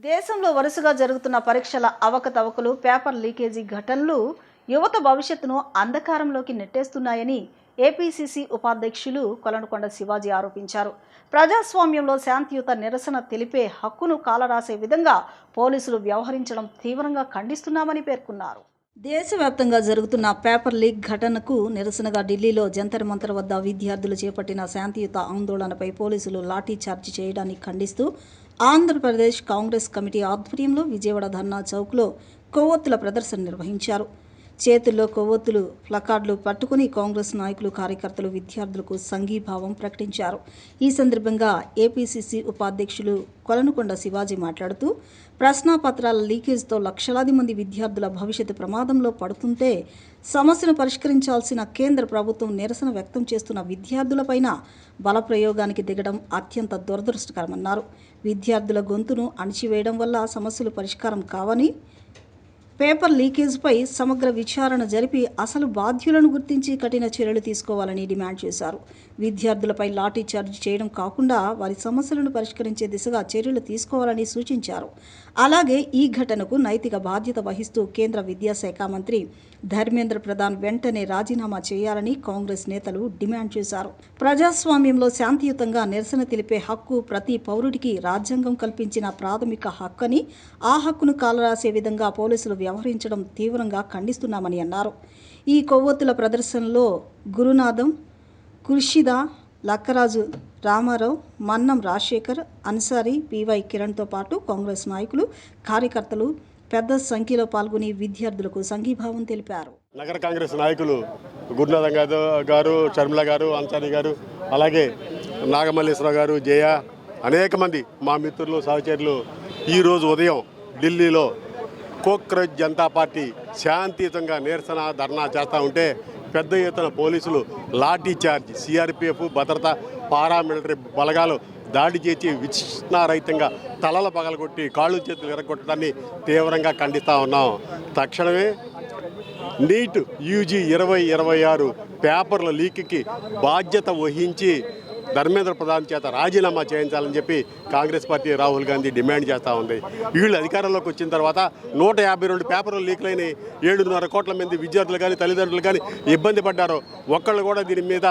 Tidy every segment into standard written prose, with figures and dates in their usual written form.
దేశంలో వరుసగా జరుగుతున్న పరీక్షల అవకతవకలు, పేపర్ లీకేజీ ఘటనలు యువత భవిష్యత్తును అంధకారంలోకి నెట్టేస్తున్నాయని ఏపీసీసీ ఉపాధ్యక్షులు కొలనుకొండ శివాజీ ఆరోపించారు. ప్రజాస్వామ్యంలో శాంతియుత నిరసన తెలిపే హక్కును కాలరాసే విధంగా పోలీసులు వ్యవహరించడం తీవ్రంగా ఖండిస్తున్నామని పేర్కొన్నారు. దేశవ్యాప్తంగా జరుగుతున్న పేపర్ లీక్ ఘటనకు నిరసనగా ఢిల్లీలో జంతర్ మంతర్ వద్ద విద్యార్థులు చేపట్టిన శాంతియుత ఆందోళనపై పోలీసులు లాఠీ చార్జి చేయడాన్ని ఖండిస్తూ ఆంధ్రప్రదేశ్ కాంగ్రెస్ కమిటీ ఆధ్వర్యంలో విజయవాడ ధర్నా చౌక్లో కొవ్వొత్తుల ప్రదర్శన నిర్వహించారు. చేతుల్లో కొవ్వొత్తులు ప్లకార్డులు పట్టుకుని కాంగ్రెస్ నాయకులు, కార్యకర్తలు విద్యార్థులకు సంఘీభావం ప్రకటించారు. ఈ సందర్భంగా ఏపీసీసీ ఉపాధ్యక్షులు కొలనుకొండ శివాజీ మాట్లాడుతూ, ప్రశ్నాపత్రాల లీకేజ్తో లక్షలాది మంది విద్యార్థుల భవిష్యత్తు ప్రమాదంలో పడుతుంటే సమస్యను పరిష్కరించాల్సిన కేంద్ర ప్రభుత్వం నిరసన వ్యక్తం చేస్తున్న విద్యార్థులపైన బలప్రయోగానికి దిగడం అత్యంత దురదృష్టకరమన్నారు. విద్యార్థుల గొంతును అణిచివేయడం వల్ల సమస్యలు పరిష్కారం కావని, పేపర్ లీకేజ్పై సమగ్ర విచారణ జరిపి అసలు బాధ్యులను గుర్తించి కఠిన చర్యలు తీసుకోవాలని డిమాండ్ చేశారు. విద్యార్థులపై లాఠీ చార్జ్ చేయడం కాకుండా వారి సమస్యలను పరిష్కరించే దిశగా చర్యలు తీసుకోవాలని సూచించారు. అలాగే ఈ ఘటనకు నైతిక బాధ్యత వహిస్తూ కేంద్ర విద్యాశాఖ మంత్రి ధర్మేంద్ర ప్రధాన్ వెంటనే రాజీనామా చేయాలని కాంగ్రెస్ నేతలు డిమాండ్ చేశారు. ప్రజాస్వామ్యంలో శాంతియుతంగా నిరసన తెలిపే హక్కు ప్రతి పౌరుడికి రాజ్యాంగం కల్పించిన ప్రాథమిక హక్కని, ఆ హక్కును కాలరాసే విధంగా పోలీసులు వ్యవహరించడం తీవ్రంగా ఖండిస్తున్నామని అన్నారు. ఈ కొవ్వొత్తుల ప్రదర్శనలో గురునాథం, కుర్షిదా, లక్కరాజు రామారావు, మన్నం రాజశేఖర్, అన్సారీ, పివై కిరణ్తో పాటు కాంగ్రెస్ నాయకులు, కార్యకర్తలు పెద్ద సంఖ్యలో పాల్గొని విద్యార్థులకు సంఘీభావం తెలిపారు. నగర కాంగ్రెస్ నాయకులు గురునాథం గారు, షర్మిల గారు, అన్సారీ గారు, అలాగే నాగమల్లేశ్వరరావు గారు, జయ, అనేక మంది మా మిత్రులు, సహచరులు ఈరోజు ఉదయం ఢిల్లీలో కోక్రోచ్ జనతా పార్టీ శాంతియుతంగా నిరసన ధర్నా చేస్తూ ఉంటే పెద్ద ఎత్తున పోలీసులు లాఠీ చార్జ్, సిఆర్పిఎఫ్, భద్రత, పారామిలిటరీ బలగాలు దాడి చేసి విచక్షణారహితంగా తలల పగలగొట్టి కాళ్ళు చేతులు ఎరగొట్టడాన్ని తీవ్రంగా ఖండిస్తూ ఉన్నాం. తక్షణమే నీట్ యూజీ 2026 పేపర్ల లీక్కి బాధ్యత వహించి ధర్మేంద్ర ప్రధాన్ చేత రాజీనామా చేయించాలని చెప్పి కాంగ్రెస్ పార్టీ రాహుల్ గాంధీ డిమాండ్ చేస్తూ ఉంది. వీళ్ళు అధికారంలోకి వచ్చిన తర్వాత 152 పేపర్లు లీక్లైన 7.5 కోట్ల మంది విద్యార్థులు కానీ, తల్లిదండ్రులు కానీ ఇబ్బంది పడ్డారు. ఒక్కళ్ళు కూడా దీని మీద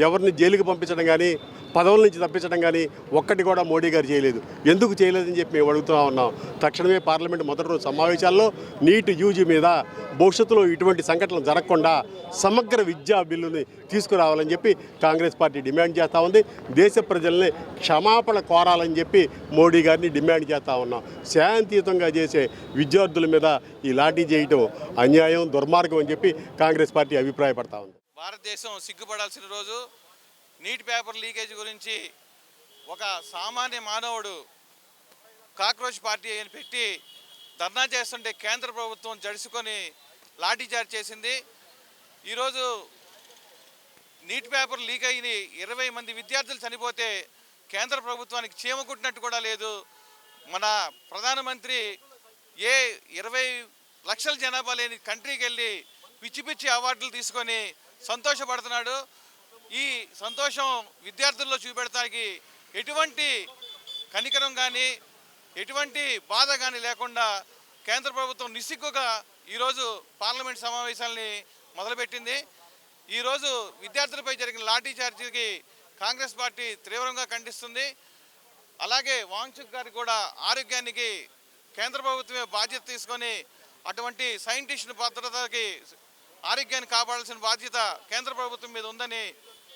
ఎవరిని జైలుకి పంపించడం కానీ, పదవుల నుంచి తప్పించడం కానీ ఒక్కటి కూడా మోడీ గారు చేయలేదు. ఎందుకు చేయలేదని చెప్పి మేము అడుగుతూ ఉన్నాం. తక్షణమే పార్లమెంట్ మొదటి రోజు సమావేశాల్లో నీట్ యూజీ మీద భవిష్యత్తులో ఇటువంటి సంఘటనలు జరగకుండా సమగ్ర విద్యా బిల్లుని తీసుకురావాలని చెప్పి కాంగ్రెస్ పార్టీ డిమాండ్ చేస్తూ ఉంది. దేశ ప్రజల్ని క్షమాపణ కోరాలని చెప్పి మోడీ గారిని డిమాండ్ చేస్తూ ఉన్నాం. శాంతియుతంగా చేసే విద్యార్థుల మీద ఈ లాఠీ చేయటం అన్యాయం, దుర్మార్గం అని చెప్పి కాంగ్రెస్ పార్టీ అభిప్రాయపడతా ఉంది. భారతదేశం సిగ్గుపడాల్సిన రోజు. నీట్ పేపర్ లీకేజ్ గురించి ఒక సామాన్య మానవుడు కాక్రోచ్ పార్టీ అని పెట్టి ధర్నా చేస్తుంటే కేంద్ర ప్రభుత్వం జడుసుకొని లాఠీచార్జ్ చేసింది. ఈరోజు నీట్ పేపర్ లీక్ అయిన 20 మంది విద్యార్థులు చనిపోతే కేంద్ర ప్రభుత్వానికి చీమ కుట్టినట్టు కూడా లేదు. మన ప్రధానమంత్రి 20 లక్షల జనాభా లేని కంట్రీకి వెళ్ళి పిచ్చి పిచ్చి అవార్డులు తీసుకొని సంతోషపడుతున్నాడు. ఈ సంతోషం విద్యార్థుల్లో చూపెడతానికి ఎటువంటి కనికరం కానీ, ఎటువంటి బాధ కానీ లేకుండా కేంద్ర ప్రభుత్వం నిస్సిగ్గుగా ఈరోజు పార్లమెంట్ సమావేశాలని మొదలుపెట్టింది. ఈరోజు విద్యార్థులపై జరిగిన లాఠీ చార్జీకి కాంగ్రెస్ పార్టీ తీవ్రంగా ఖండిస్తుంది. అలాగే వాంగ్చుక్ గారికి కూడా ఆరోగ్యానికి కేంద్ర ప్రభుత్వమే బాధ్యత తీసుకొని అటువంటి సైంటిస్టుల భద్రతకి, ఆరోగ్యాన్ని కాపాడాల్సిన బాధ్యత కేంద్ర ప్రభుత్వం మీద ఉందని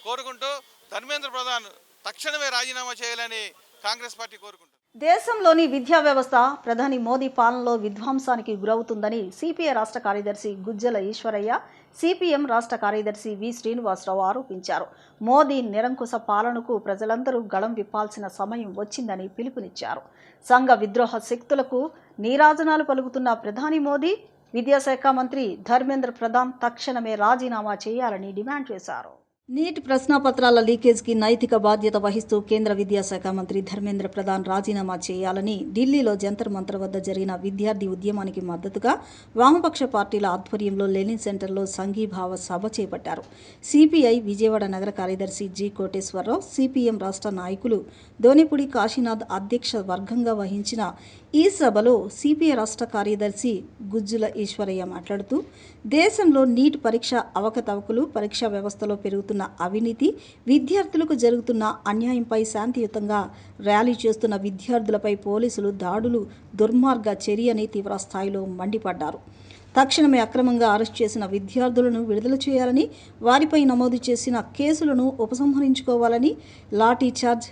కోరుకుంటూ ధర్మేంద్ర ప్రధాన్ తక్షణమే రాజీనామా చేయాలని కాంగ్రెస్ పార్టీ కోరుకుంటుంది. దేశంలోని విద్యా వ్యవస్థ ప్రధాని మోదీ పాలనలో విధ్వంసానికి గురవుతుందని సిపిఐ రాష్ట్ర కార్యదర్శి గుజ్జల ఈశ్వరయ్య, సిపిఎం రాష్ట్ర కార్యదర్శి వి శ్రీనివాసరావు ఆరోపించారు. మోదీ నిరంకుశ పాలనకు ప్రజలందరూ గళం విప్పాల్సిన సమయం వచ్చిందని పిలుపునిచ్చారు. సంఘ విద్రోహ శక్తులకు నీరాజనాలు పలుకుతున్న ప్రధాని మోదీ, విద్యాశాఖ మంత్రి ధర్మేంద్ర ప్రధాన్ తక్షణమే రాజీనామా చేయాలని డిమాండ్ చేశారు. నీట్ ప్రశ్నాపత్రాల లీకేజ్కి నైతిక బాధ్యత వహిస్తూ కేంద్ర విద్యాశాఖ మంత్రి ధర్మేంద్ర ప్రధాన్ రాజీనామా చేయాలని ఢిల్లీలో జంతర్ మంతర్ వద్ద జరిగిన విద్యార్థి ఉద్యమానికి మద్దతుగా వామపక్ష పార్టీల ఆధ్వర్యంలో లెనిన్ సెంటర్లో సంఘీభావ సభ చేపట్టారు. సిపిఐ విజయవాడ నగర కార్యదర్శి జి కోటేశ్వరరావు, సిపిఎం రాష్ట్ర నాయకులు దోనిపూడి కాశీనాథ్ అధ్యక్ష వర్గంగా వహించిన ఈ సభలో సిపిఐ రాష్ట్ర కార్యదర్శి గుజ్జుల ఈశ్వరయ్య మాట్లాడుతూ దేశంలో నీట్ పరీక్ష అవకతవకలు, పరీక్షా వ్యవస్థలో పెరుగుతున్న అవినీతి, విద్యార్థులకు జరుగుతున్న అన్యాయంపై శాంతియుతంగా ర్యాలీ చేస్తున్న విద్యార్థులపై పోలీసులు దాడులు దుర్మార్గ చర్యని తీవ్ర స్థాయిలో మండిపడ్డారు. తక్షణమే అక్రమంగా అరెస్ట్ చేసిన విద్యార్థులను విడుదల చేయాలని, వారిపై నమోదు చేసిన కేసులను ఉపసంహరించుకోవాలని, లాఠీ చార్జ్,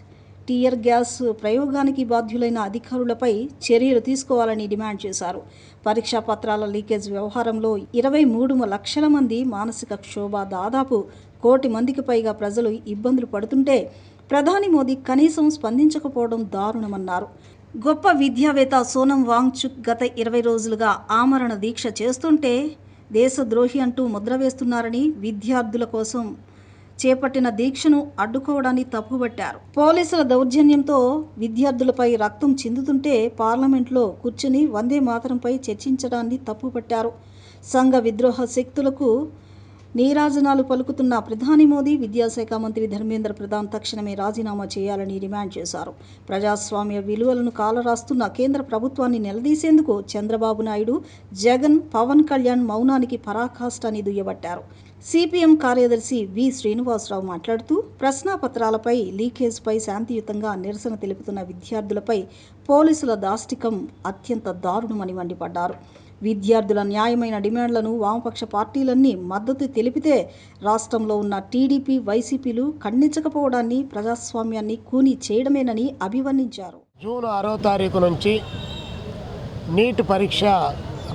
టీయర్ గ్యాస్ ప్రయోగానికి బాధ్యులైన అధికారులపై చర్యలు తీసుకోవాలని డిమాండ్ చేశారు. పరీక్షా పత్రాల లీకేజ్ వ్యవహారంలో 23 లక్షల మంది మానసిక క్షోభ, దాదాపు 1 కోటి మందికి పైగా ప్రజలు ఇబ్బందులు పడుతుంటే ప్రధాని మోదీ కనీసం స్పందించకపోవడం దారుణమన్నారు. గొప్ప విద్యావేత్త సోనం వాంగ్చుక్ గత 20 రోజులుగా ఆమరణ దీక్ష చేస్తుంటే దేశద్రోహి అంటూ ముద్ర వేస్తున్నారని, విద్యార్థుల కోసం చేపట్టిన దీక్షను అడ్డుకోవడాన్ని తప్పుబట్టారు. పోలీసుల దౌర్జన్యంతో విద్యార్థులపై రక్తం చిందుతుంటే పార్లమెంట్లో కూర్చుని వందే మాతరంపై చర్చించడాన్ని తప్పుపట్టారు. సంఘ విద్రోహ శక్తులకు నీరాజనాలు పలుకుతున్న ప్రధాని మోదీ, విద్యాశాఖ మంత్రి ధర్మేంద్ర ప్రధాన్ తక్షణమే రాజీనామా చేయాలని డిమాండ్ చేశారు. ప్రజాస్వామ్య విలువలను కాలరాస్తున్న కేంద్ర ప్రభుత్వాన్ని నిలదీసేందుకు చంద్రబాబు నాయుడు, జగన్, పవన్ కళ్యాణ్ మౌనానికి పరాకాష్ఠని దుయ్యబట్టారు. సిపిఎం కార్యదర్శి వి శ్రీనివాసరావు మాట్లాడుతూ ప్రశ్నాపత్రాలపై లీకేజ్పై శాంతియుతంగా నిరసన తెలుపుతున్న విద్యార్థులపై పోలీసుల దాష్టికం అత్యంత దారుణమని మండిపడ్డారు. విద్యార్థుల న్యాయమైన డిమాండ్లను వామపక్ష పార్టీలన్నీ మద్దతు తెలిపితే రాష్ట్రంలో ఉన్న టీడీపీ, వైసీపీలు ఖండించకపోవడాన్ని ప్రజాస్వామ్యాన్ని కూనీ చేయడమేనని అభివర్ణించారు. జూన్ 6వ తారీఖు నుంచి నీట్ పరీక్ష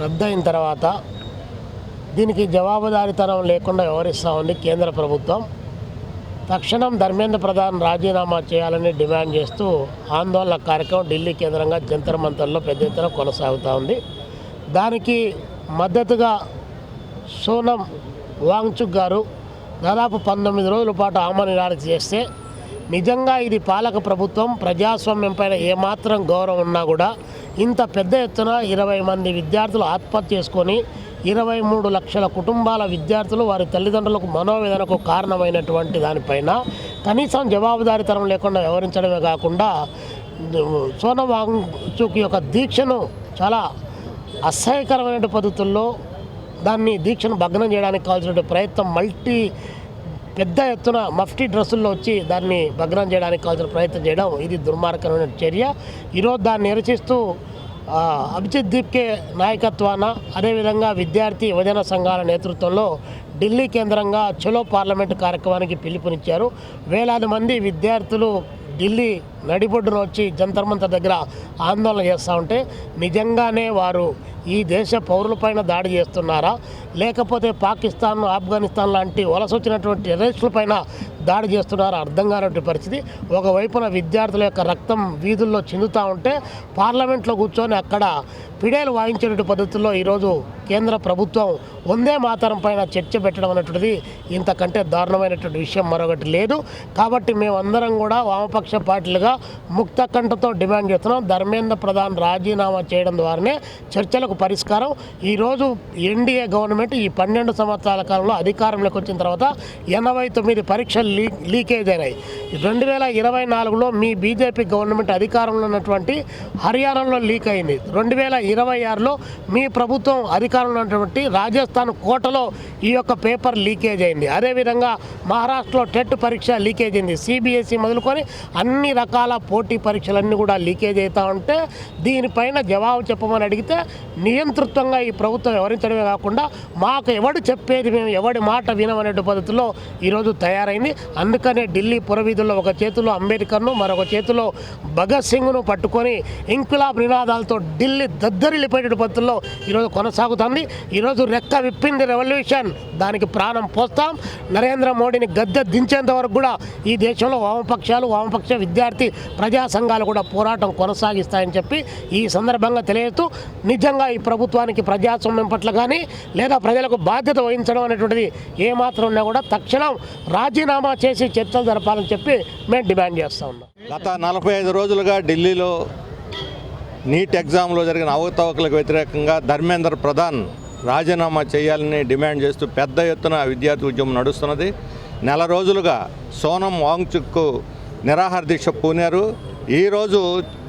రద్దయిన తర్వాత దీనికి జవాబుదారీతనం లేకుండా వ్యవహరిస్తూ ఉంది కేంద్ర ప్రభుత్వం. తక్షణం ధర్మేంద్ర ప్రధాన్ రాజీనామా చేయాలని డిమాండ్ చేస్తూ ఆందోళన కార్యక్రమం ఢిల్లీ కేంద్రంగా జంతర్ మంతర్లో పెద్ద ఎత్తున కొనసాగుతూ ఉంది. దానికి మద్దతుగా సోనం వాంగ్చుక్ గారు దాదాపు 19 రోజుల పాటు ఆమరణ నిరాహార చేస్తే, నిజంగా ఇది పాలక ప్రభుత్వం, ప్రజాస్వామ్యం పైన ఏమాత్రం గౌరవం ఉన్నా కూడా ఇంత పెద్ద ఎత్తున 20 మంది విద్యార్థులు ఆత్మహత్య చేసుకొని 23 లక్షల కుటుంబాల విద్యార్థులు వారి తల్లిదండ్రులకు మనోవేదనకు కారణమైనటువంటి దానిపైన కనీసం జవాబుదారీతనం లేకుండా వ్యవహరించడమే కాకుండా సోనం వాంగ్చుక్ యొక్క దీక్షను చాలా అసహ్యకరమైన పద్ధతుల్లో దీక్షను భగ్నం చేయడానికి కావాల్సిన ప్రయత్నం, పెద్ద ఎత్తున మఫ్టీ డ్రెస్సుల్లో వచ్చి దాన్ని భగ్నం చేయడానికి కావాల్సిన ప్రయత్నం చేయడం ఇది దుర్మార్గమైన చర్య. ఈరోజు దాన్ని నిరసిస్తూ అభిజిత్ దీప్కే నాయకత్వాన, అదేవిధంగా విద్యార్థి యువజన సంఘాల నేతృత్వంలో ఢిల్లీ కేంద్రంగా చలో పార్లమెంటు కార్యక్రమానికి పిలుపునిచ్చారు. వేలాది మంది విద్యార్థులు ఢిల్లీ నడిబొడ్డున వచ్చి జంతర్ మంతర్ దగ్గర ఆందోళన చేస్తూ ఉంటే నిజంగానే వారు ఈ దేశ పౌరులపైన దాడి చేస్తున్నారా, లేకపోతే పాకిస్తాన్, ఆఫ్ఘనిస్తాన్ లాంటి వలస వచ్చినటువంటి టెర్రరిస్టులపైన దాడి చేస్తున్నారా అర్థం కానటువంటి పరిస్థితి. ఒకవైపున విద్యార్థుల యొక్క రక్తం వీధుల్లో చిందుతూ ఉంటే పార్లమెంట్లో కూర్చొని అక్కడ పిడేలు వాయించేటువంటి పద్ధతుల్లో ఈరోజు కేంద్ర ప్రభుత్వం వందే మాతరం పైన చర్చ పెట్టడం అనేటువంటిది ఇంతకంటే దారుణమైనటువంటి విషయం మరొకటి లేదు. కాబట్టి మేమందరం కూడా వామపక్ష పార్టీలుగా ముక్త కంఠతో డిమాండ్ చేస్తున్నాం. ధర్మేంద్ర ప్రధాన్ రాజీనామా చేయడం ద్వారానే చర్చలకు పరిష్కారం. ఈరోజు ఎన్డీఏ గవర్నమెంట్ ఈ 12 సంవత్సరాల కాలంలో అధికారంలోకి వచ్చిన తర్వాత 89 పరీక్షలు లీకేజ్ అయినాయి. 2024లో మీ బీజేపీ గవర్నమెంట్ అధికారంలో ఉన్నటువంటి హర్యానాలో లీక్ అయింది. 2026లో మీ ప్రభుత్వం అధికారంలో ఉన్నటువంటి రాజస్థాన్ కోటలో ఈ యొక్క పేపర్ లీకేజ్ అయింది. అదేవిధంగా మహారాష్ట్రలో టెట్ పరీక్ష లీకేజ్ అయింది. సిబిఎస్ఈ మొదలుకొని అన్ని రకాల పోటీ పరీక్షలన్నీ కూడా లీకేజ్ అవుతూ ఉంటే దీనిపైన జవాబు చెప్పమని అడిగితే నియంతృత్వంగా ఈ ప్రభుత్వం వ్యవహరించడమే కాకుండా మాకు ఎవడు చెప్పేది మేము ఎవడి మాట వినమనే పద్ధతిలో ఈరోజు తయారైంది. అందుకనే ఢిల్లీ పురవీధుల్లో ఒక చేతిలో అంబేద్కర్ను, మరొక చేతిలో భగత్ సింగ్ను పట్టుకొని ఇంక్విలాబ్ నినాదాలతో ఢిల్లీ దద్దరిల్లిపోయే పద్ధతుల్లో ఈరోజు కొనసాగుతుంది. ఈరోజు రెక్క విప్పింది రెవల్యూషన్, దానికి ప్రాణం పోస్తాం. నరేంద్ర మోడీని గద్దె దించేంత వరకు కూడా ఈ దేశంలో వామపక్షాలు, వామపక్ష విద్యార్థి ప్రజా సంఘాలు కూడా పోరాటం కొనసాగిస్తాయని చెప్పి ఈ సందర్భంగా తెలియజేస్తూ, నిజంగా ఈ ప్రభుత్వానికి ప్రజాస్వామ్యం పట్ల కానీ లేదా ప్రజలకు బాధ్యత వహించడం అనేటువంటిది ఏమాత్రం ఉన్నా కూడా తక్షణం రాజీనామా చేసి చర్చలు జరపాలని చెప్పి మేము డిమాండ్ చేస్తూ ఉన్నాం. గత 45 రోజులుగా ఢిల్లీలో నీట్ ఎగ్జామ్లో జరిగిన అవకతవకలకు వ్యతిరేకంగా ధర్మేంద్ర ప్రధాన్ రాజీనామా చేయాలని డిమాండ్ చేస్తూ పెద్ద ఎత్తున విద్యార్థి ఉద్యమం నడుస్తున్నది. నెల రోజులుగా సోనం వాంగ్చుక్ నిరాహార దీక్ష పూనారు. ఈరోజు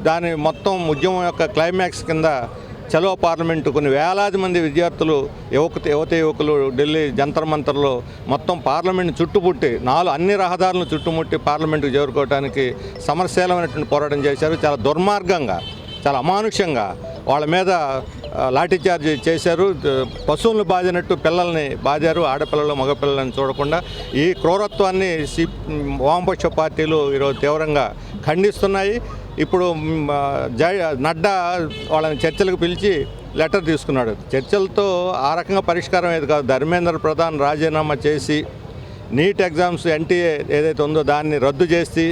దాని మొత్తం ఉద్యమం యొక్క క్లైమాక్స్ కింద చలో పార్లమెంటు కొన్ని వేలాది మంది విద్యార్థులు యువకులు ఢిల్లీ జంతర్ మంతర్లో మొత్తం పార్లమెంట్ చుట్టుముట్టి అన్ని రహదారులను చుట్టుముట్టి పార్లమెంటుకు చేరుకోవడానికి సమరశీలమైనటువంటి పోరాటం చేశారు. చాలా దుర్మార్గంగా, చాలా అమానుష్యంగా వాళ్ళ మీద లాఠీచార్జ్ చేశారు. పశువులను బాధినట్టు పిల్లల్ని బాధారు. ఆడపిల్లలు మగపిల్లలని చూడకుండా ఈ క్రూరత్వాన్ని వామపక్ష పార్టీలు ఈరోజు తీవ్రంగా ఖండిస్తున్నాయి. ఇప్పుడు నడ్డా వాళ్ళని చర్చలకు పిలిచి లెటర్ తీసుకున్నాడు. చర్చలతో ఆ రకంగా పరిష్కారం ఏది కాదు. ధర్మేంద్ర ప్రధాన్ రాజీనామా చేసి నీట్ ఎగ్జామ్స్ ఎన్టీఏ ఏదైతే ఉందో దాన్ని రద్దు చేసి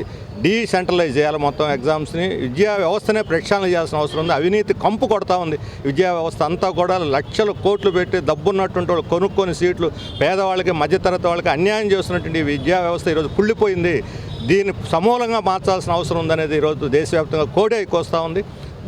డీసెంట్రలైజ్ చేయాలి మొత్తం ఎగ్జామ్స్ని. విద్యా వ్యవస్థనే ప్రక్షాళన చేయాల్సిన అవసరం ఉంది. అవినీతి కంపు కొడతా ఉంది విద్యా వ్యవస్థ అంతా కూడా. లక్షల కోట్లు పెట్టి డబ్బున్నటువంటి వాళ్ళు కొనుక్కొని సీట్లు పేదవాళ్ళకి మధ్యతరగతి వాళ్ళకి అన్యాయం చేస్తున్నటువంటి విద్యా వ్యవస్థ ఈరోజు కుళ్ళిపోయింది. దీన్ని సమూలంగా మార్చాల్సిన అవసరం ఉందనేది ఈరోజు దేశవ్యాప్తంగా కోడే ఎక్కువస్తూ ఉంది.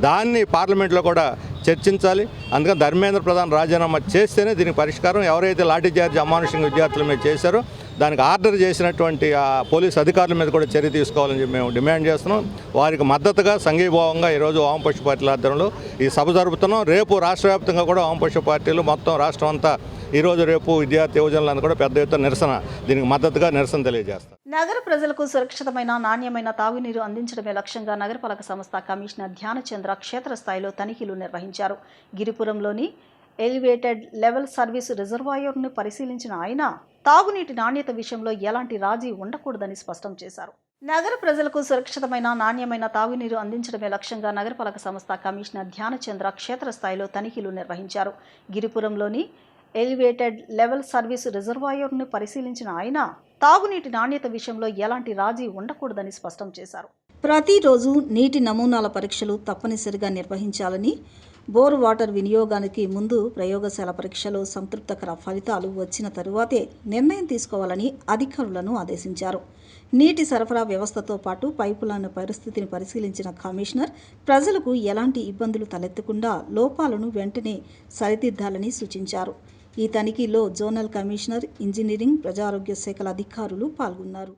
దాన్ని పార్లమెంట్లో కూడా చర్చించాలి. అందుకని ధర్మేంద్ర ప్రధాన్ రాజీనామా చేస్తేనే దీనికి పరిష్కారం. ఎవరైతే లాఠీచార్జ్ అమానుషంగా విద్యార్థుల మీద చేశారో దానికి ఆర్డర్ చేసినటువంటి ఆ పోలీస్ అధికారుల మీద కూడా చర్య తీసుకోవాలని చెప్పి మేము డిమాండ్ చేస్తున్నాం. వారికి మద్దతుగా సంఘీభావంగా ఈరోజు వామపక్ష పార్టీల ఆధ్వర్యంలో ఈ సభ జరుపుతున్నాం. రేపు రాష్ట్ర వ్యాప్తంగా కూడా వామపక్ష పార్టీలు మొత్తం రాష్ట్రం అంతా ఈరోజు రేపు విద్యార్థి యువజనులను కూడా పెద్ద ఎత్తున నిరసన దీనికి మద్దతుగా నిరసన తెలియజేస్తారు. నగర ప్రజలకు సురక్షితమైన నాణ్యమైన తాగునీరు అందించడమే లక్ష్యంగా నగరపాలక సంస్థ కమిషనర్ ధ్యానచంద్ర క్షేత్రస్థాయిలో తనిఖీలు నిర్వహించారు. గిరిపురంలోని ఎలివేటెడ్ లెవెల్ సర్వీస్ రిజర్వాయర్ను పరిశీలించిన ఆయన తాగునీటి నాణ్యత విషయంలో ఎలాంటి రాజీ ఉండకూడదని స్పష్టం చేశారు. నగర ప్రజలకు సురక్షితమైన నాణ్యమైన తాగునీరు అందించడమే లక్ష్యంగా నగరపాలక సంస్థ కమిషనర్ ధ్యానచంద్ర క్షేత్రస్థాయిలో తనిఖీలు నిర్వహించారు. గిరిపురంలోని ఎలివేటెడ్ లెవెల్ సర్వీస్ రిజర్వాయర్ను పరిశీలించిన ఆయన తాగునీటి నాణ్యత విషయంలో ఎలాంటి రాజీ ఉండకూడదని స్పష్టం చేశారు. ప్రతిరోజు నీటి నమూనాల పరీక్షలు తప్పనిసరిగా నిర్వహించాలని, బోర్ వాటర్ వినియోగానికి ముందు ప్రయోగశాల పరీక్షలో సంతృప్తికర ఫలితాలు వచ్చిన తరువాతే నిర్ణయం తీసుకోవాలని అధికారులను ఆదేశించారు. నీటి సరఫరా వ్యవస్థతో పాటు పైపులైన పరిస్థితిని పరిశీలించిన కమిషనర్ ప్రజలకు ఎలాంటి ఇబ్బందులు తలెత్తకుండా లోపాలను వెంటనే సరిదిద్దాలని సూచించారు. ఈ తనిఖీలో జోనల్ కమిషనర్, ఇంజనీరింగ్, ప్రజారోగ్య శాఖల అధికారులు పాల్గొన్నారు.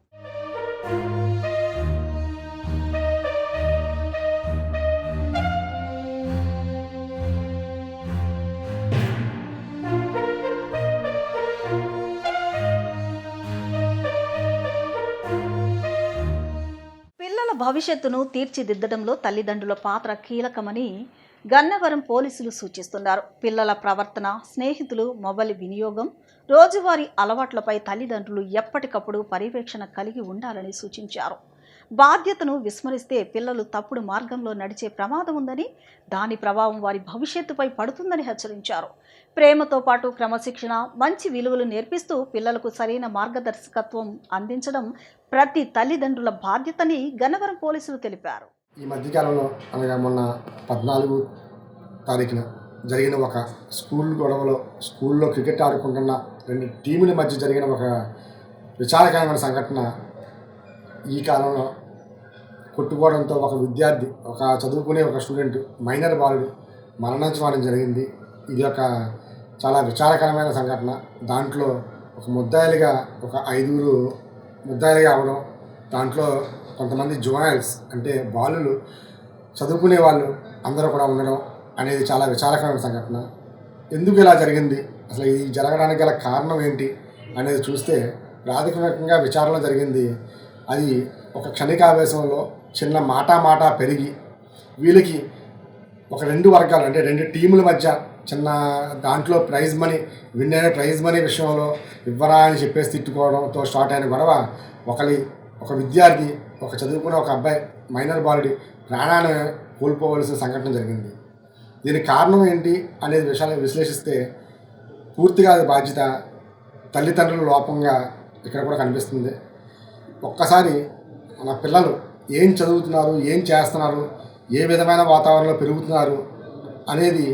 పిల్లల భవిష్యత్తును తీర్చిదిద్దడంలో తల్లిదండ్రుల పాత్ర కీలకమని గన్నవరం పోలీసులు సూచిస్తున్నారు. పిల్లల ప్రవర్తన, స్నేహితులు, మొబైల్ వినియోగం, రోజువారీ అలవాట్లపై తల్లిదండ్రులు ఎప్పటికప్పుడు పర్యవేక్షణ కలిగి ఉండాలని సూచించారు. బాధ్యతను విస్మరిస్తే పిల్లలు తప్పుడు మార్గంలో నడిచే ప్రమాదం ఉందని, దాని ప్రభావం వారి భవిష్యత్తుపై పడుతుందని హెచ్చరించారు. ప్రేమతో పాటు క్రమశిక్షణ, మంచి విలువలు నేర్పిస్తూ పిల్లలకు సరైన మార్గదర్శకత్వం అందించడం ప్రతి తల్లిదండ్రుల బాధ్యతని గన్నవరం పోలీసులు తెలిపారు. ఈ మధ్యకాలంలో అనగా మొన్న 14 తారీఖున జరిగిన ఒక స్కూల్లో క్రికెట్ ఆడుకుంటున్న 2 టీముల మధ్య జరిగిన ఒక విచారకరమైన సంఘటన. ఈ కాలంలో కొట్టుకోవడంతో ఒక విద్యార్థి, ఒక చదువుకునే ఒక స్టూడెంట్, మైనర్ బాలుడు మరణించడం జరిగింది. ఇది ఒక చాలా విచారకరమైన సంఘటన. దాంట్లో ఒక ముద్దాయిలుగా ఒక 5 ముద్దాయిలుగా అవడం, దాంట్లో కొంతమంది జువైల్స్ అంటే బాలులు, చదువుకునే వాళ్ళు అందరూ కూడా ఉండడం అనేది చాలా విచారకరమైన సంఘటన. ఎందుకు ఇలా జరిగింది, అసలు ఇది జరగడానికి గల కారణం ఏంటి అనేది చూస్తే ప్రాథమికంగా విచారణ జరిగింది. అది ఒక క్షణికావేశంలో చిన్న మాట పెరిగి వీళ్ళకి ఒక 2 వర్గాలు అంటే 2 టీముల మధ్య చిన్న దాంట్లో విన్ అయిన ప్రైజ్ మనీ విషయంలో ఇవ్వరా అని చెప్పేసి తిట్టుకోవడంతో స్టార్ట్ అయిన గొడవ ఒక విద్యార్థి, ఒక చదువుకున్న ఒక అబ్బాయి, మైనర్ బాలుడి ప్రాణాన్ని కోల్పోవలసిన సంఘటన జరిగింది. దీనికి కారణం ఏంటి అనేది విషయాన్ని విశ్లేషిస్తే పూర్తిగా అది బాధ్యత తల్లిదండ్రుల లోపంగా ఇక్కడ కూడా కనిపిస్తుంది. ఒక్కసారి మన పిల్లలు ఏం చదువుతున్నారు, ఏం చేస్తున్నారు, ఏ విధమైన వాతావరణంలో పెరుగుతున్నారు అనేది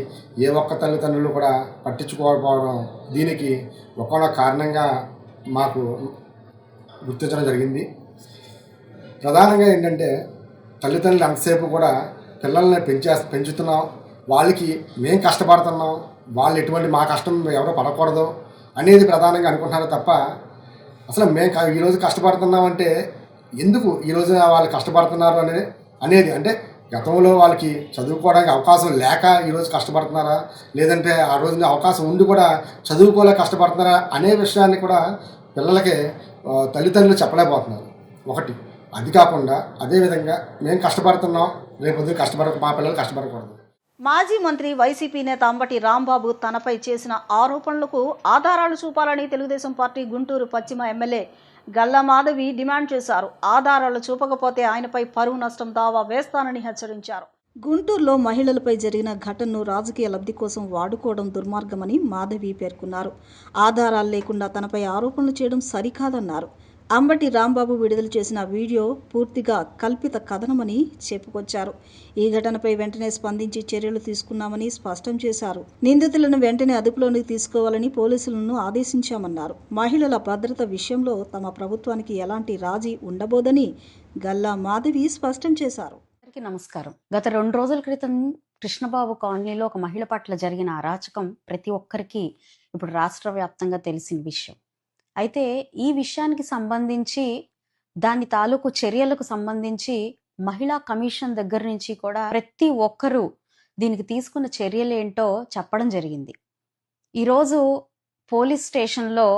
ఏ ఒక్క తల్లిదండ్రులు కూడా పట్టించుకోకపోవడం దీనికి ఒక్కొక్క కారణంగా మాకు గుర్తించడం జరిగింది. ప్రధానంగా ఏంటంటే తల్లిదండ్రులు అంతసేపు కూడా పిల్లల్ని పెంచుతున్నాం, వాళ్ళకి మేము కష్టపడుతున్నాం, వాళ్ళు ఎటువంటి మా కష్టం ఎవరో పడకూడదు అనేది ప్రధానంగా అనుకుంటున్నారు తప్ప అసలు మేము ఈరోజు కష్టపడుతున్నామంటే ఎందుకు ఈరోజు వాళ్ళు కష్టపడుతున్నారు అనేది అనేది. అంటే గతంలో వాళ్ళకి చదువుకోవడానికి అవకాశం లేక ఈరోజు కష్టపడుతున్నారా, లేదంటే ఆ రోజున అవకాశం ఉండి కూడా చదువుకోలేక కష్టపడుతున్నారా అనే విషయాన్ని కూడా పిల్లలకి తల్లిదండ్రులు చెప్పలేకపోతున్నారు. ఒకటి అది కాకుండా అదేవిధంగా మేము కష్టపడుతున్నాం, రేపు మా పిల్లలు కష్టపడకూడదు. మాజీ మంత్రి వైసీపీ నేత అంబటి రాంబాబు తనపై చేసిన ఆరోపణలకు ఆధారాలు చూపాలని తెలుగుదేశం పార్టీ గుంటూరు పశ్చిమ ఎమ్మెల్యే గల్లా మాధవి డిమాండ్ చేశారు. ఆధారాలు చూపకపోతే ఆయనపై పరువు నష్టం దావా వేస్తానని హెచ్చరించారు. గుంటూరులో మహిళలపై జరిగిన ఘటనను రాజకీయ లబ్ధి కోసం వాడుకోవడం దుర్మార్గమని మాధవి పేర్కొన్నారు. ఆధారాలు లేకుండా తనపై ఆరోపణలు చేయడం సరికాదన్నారు. అంబటి రాంబాబు విడుదల చేసిన వీడియో పూర్తిగా కల్పిత కథనమని చెప్పుకొచ్చారు. ఈ ఘటనపై వెంటనే స్పందించి చర్యలు తీసుకున్నామని స్పష్టం చేశారు. నిందితులను వెంటనే అదుపులోకి తీసుకోవాలని పోలీసులను ఆదేశించామన్నారు. మహిళల భద్రత విషయంలో తమ ప్రభుత్వానికి ఎలాంటి రాజీ ఉండబోదని గల్లా మాధవి స్పష్టం చేశారు. నమస్కారం. గత 2 రోజుల క్రితం కృష్ణబాబు కాలనీలో ఒక మహిళ పట్ల జరిగిన అరాచకం ప్రతి ఒక్కరికి ఇప్పుడు రాష్ట్ర వ్యాప్తంగా తెలిసిన విషయం. అయితే ఈ విషయానికి సంబంధించి దాని తాలూకు చర్యలకు సంబంధించి మహిళా కమిషన్ దగ్గర నుంచి కూడా ప్రతి ఒక్కరూ దీనికి తీసుకున్న చర్యలు ఏంటో చెప్పడం జరిగింది. ఈరోజు పోలీస్ స్టేషన్లో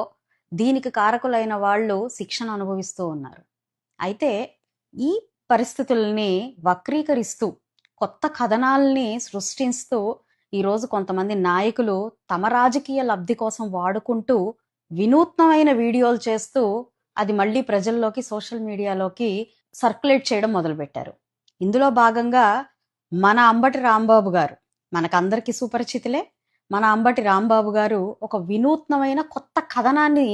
దీనికి కారకులైన వాళ్ళు శిక్షణ అనుభవిస్తూ ఉన్నారు. అయితే ఈ పరిస్థితుల్ని వక్రీకరిస్తూ కొత్త కథనాల్ని సృష్టిస్తూ ఈరోజు కొంతమంది నాయకులు తమ రాజకీయ లబ్ధి కోసం వాడుకుంటూ వినూత్నమైన వీడియోలు చేస్తూ అది మళ్ళీ ప్రజల్లోకి సోషల్ మీడియాలోకి సర్క్యులేట్ చేయడం మొదలుపెట్టారు. ఇందులో భాగంగా మన అంబటి రాంబాబు గారు, మనకందరికీ సుపరిచితులే, మన అంబటి రాంబాబు గారు ఒక వినూత్నమైన కొత్త కథనాన్ని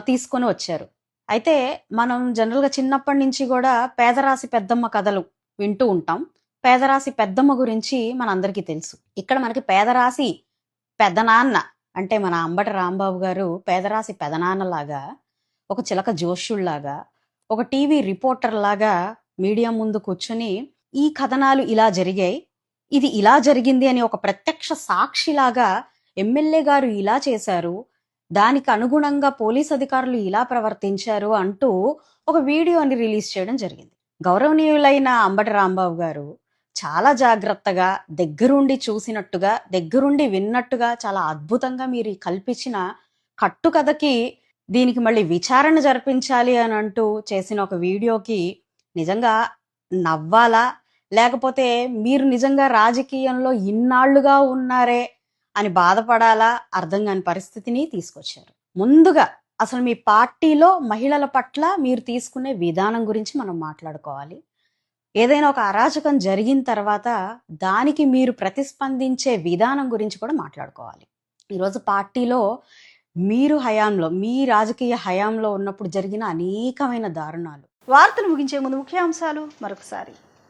తీసుకొని వచ్చారు. అయితే మనం జనరల్గా చిన్నప్పటి నుంచి కూడా పేదరాశి పెద్దమ్మ కథలు వింటూ ఉంటాం. పేదరాశి పెద్దమ్మ గురించి మనందరికీ తెలుసు. ఇక్కడ మనకి పేదరాశి పెద్దనాన్న అంటే మన అంబటి రాంబాబు గారు పేదరాశి పెదనాన్నలాగా, ఒక చిలక జోష్యుళ్లాగా, ఒక టీవీ రిపోర్టర్ లాగా మీడియా ముందు కూర్చొని ఈ కథనాలు ఇలా జరిగాయి, ఇది ఇలా జరిగింది అని ఒక ప్రత్యక్ష సాక్షిలాగా ఎమ్మెల్యే గారు ఇలా చేశారు, దానికి అనుగుణంగా పోలీస్ అధికారులు ఇలా ప్రవర్తించారు అంటూ ఒక వీడియోని రిలీజ్ చేయడం జరిగింది. గౌరవనీయులైన అంబటి రాంబాబు గారు చాలా జాగ్రత్తగా దగ్గరుండి చూసినట్టుగా, దగ్గరుండి విన్నట్టుగా చాలా అద్భుతంగా మీరు కల్పించిన కట్టుకథకి దీనికి మళ్ళీ విచారణ జరిపించాలి అని అంటూ చేసిన ఒక వీడియోకి నిజంగా నవ్వాలా, లేకపోతే మీరు నిజంగా రాజకీయంలో ఇన్నాళ్లుగా ఉన్నారే అని బాధపడాలా అర్థం కాని పరిస్థితిని తీసుకొచ్చారు. ముందుగా అసలు మీ పార్టీలో మహిళల పట్ల మీరు తీసుకునే విధానం గురించి మనం మాట్లాడుకోవాలి. ఏదైనా ఒక అరాచకం జరిగిన తర్వాత దానికి మీరు ప్రతిస్పందించే విధానం గురించి కూడా మాట్లాడుకోవాలి. ఈరోజు పార్టీలో మీరు హయాంలో, మీ రాజకీయ హయాంలో ఉన్నప్పుడు జరిగిన అనేకమైన దారుణాలు. వార్తలు ముగించే ముందు ముఖ్యాంశాలు మరొకసారి.